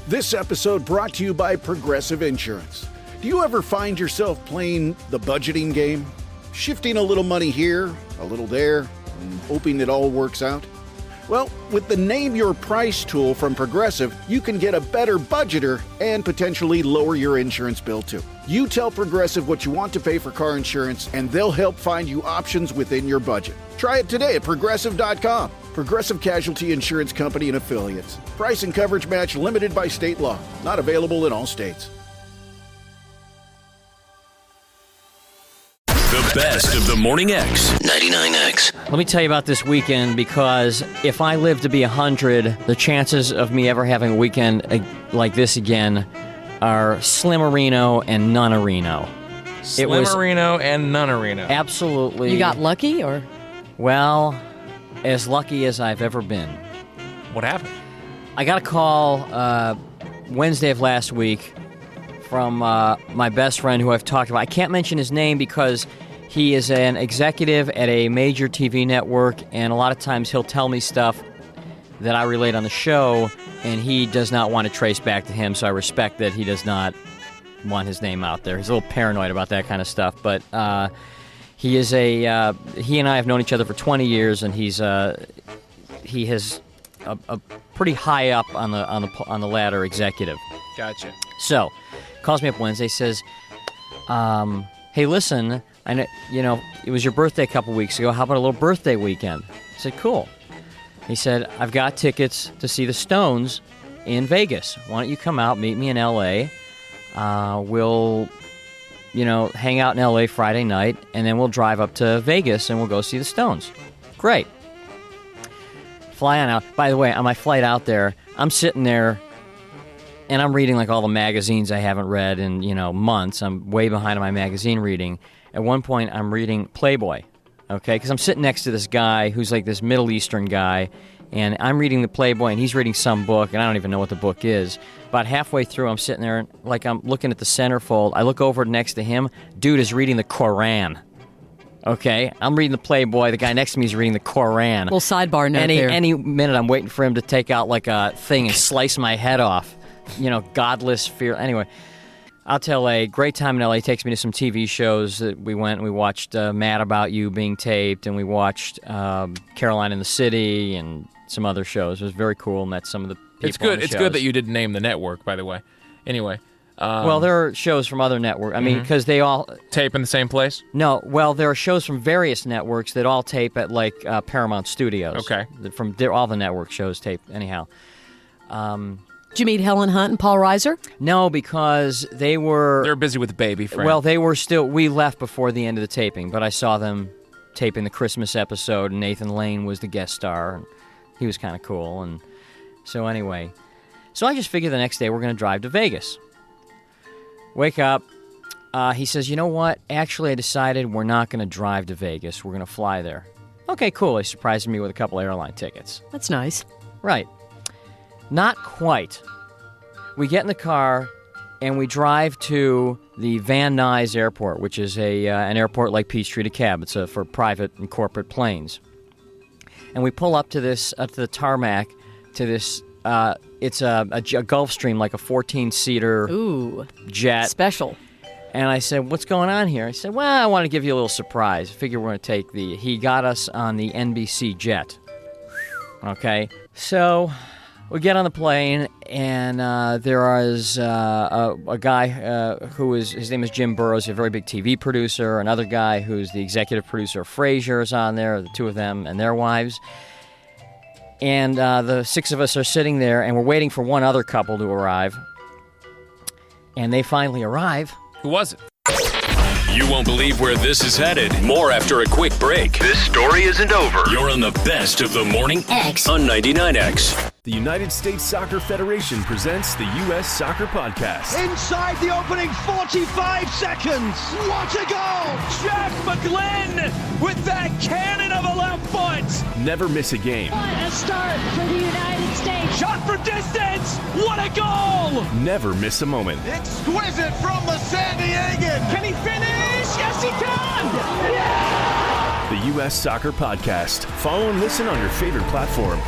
This episode brought to you by Progressive Insurance. Do you ever find yourself playing the budgeting game? Shifting a little money here, a little there, and hoping it all works out? Well, with the Name Your Price tool from Progressive, you can get a better budgeter and potentially lower your insurance bill too. You tell Progressive what you want to pay for car insurance, and they'll help find you options within your budget. Try it today at Progressive.com. Progressive Casualty Insurance Company and Affiliates. Price and coverage match limited by state law. Not available in all states. The best of the Morning X. 99X. Let me tell you about this weekend, because if I live to be 100, the chances of me ever having a weekend like this again are slimmerino and nonarino. Slimmerino and nonarino. Absolutely. You got lucky, or? Well, as lucky as I've ever been. What happened? I got a call Wednesday of last week from my best friend who I've talked about. I can't mention his name because he is an executive at a major TV network, and a lot of times he'll tell me stuff that I relate on the show, and he does not want to trace back to him, so I respect that he does not want his name out there. He's a little paranoid about that kind of stuff, but he and I have known each other for 20 years, and he has a pretty high up on the ladder executive. Gotcha. So, calls me up Wednesday, says, hey, listen, I know, it was your birthday a couple weeks ago. How about a little birthday weekend? I said, cool. He said, I've got tickets to see the Stones in Vegas. Why don't you come out, meet me in L.A.? We'll, hang out in L.A. Friday night, and then we'll drive up to Vegas, and we'll go see the Stones. Great. Fly on out. By the way, on my flight out there, I'm sitting there, and I'm reading like all the magazines I haven't read in, months. I'm way behind on my magazine reading. At one point, I'm reading Playboy, okay? Because I'm sitting next to this guy who's like this Middle Eastern guy, and I'm reading the Playboy, and he's reading some book, and I don't even know what the book is. About halfway through, I'm sitting there, like I'm looking at the centerfold. I look over next to him. Dude is reading the Koran. Okay, I'm reading the Playboy. The guy next to me is reading the Koran. Little sidebar note there. Any minute, I'm waiting for him to take out like a thing and slice my head off. Godless fear. Anyway, out to L.A. Great time in L.A. Takes me to some TV shows that we went and we watched Mad About You being taped, and we watched Caroline in the City and some other shows. It was very cool. Met some of the people. It's good. On the It's shows. good that you didn't name the network, by the way. Anyway. Well, there are shows from other networks. I mean, because they all tape in the same place? No. Well, there are shows from various networks that all tape at like Paramount Studios. Okay. All the network shows tape anyhow. Did you meet Helen Hunt and Paul Reiser? No, because they were busy with the baby, Fram. Well, we left before the end of the taping, but I saw them taping the Christmas episode, and Nathan Lane was the guest star, and he was kind of cool. And so anyway, I just figured the next day we're going to drive to Vegas. Wake up. He says, you know what? Actually, I decided we're not going to drive to Vegas. We're going to fly there. Okay, cool. He surprised me with a couple airline tickets. That's nice. Right. Not quite. We get in the car, and we drive to the Van Nuys Airport, which is an airport like Peachtree to Cab. It's for private and corporate planes. And we pull up to the tarmac, to this, it's a Gulfstream, like a 14-seater jet. Special. And I said, what's going on here? He said, well, I want to give you a little surprise. I figure we're going to take he got us on the NBC jet. Okay, so we get on the plane, and there is a guy his name is Jim Burrows, a very big TV producer. Another guy who's the executive producer of Frasier is on there, the two of them and their wives. And the six of us are sitting there, and we're waiting for one other couple to arrive. And they finally arrive. Who was it? You won't believe where this is headed. More after a quick break. This story isn't over. You're on the best of the Morning X on 99X. The United States Soccer Federation presents the U.S. Soccer Podcast. Inside the opening 45 seconds. What a goal! Jack McGlynn with that cannon of a left foot. Never miss a game. What a start for the United States. Shot for distance. What a goal! Never miss a moment. Exquisite from the San Diegan. Can he finish? Yes, he can! Yeah! The U.S. Soccer Podcast. Follow and listen on your favorite platform.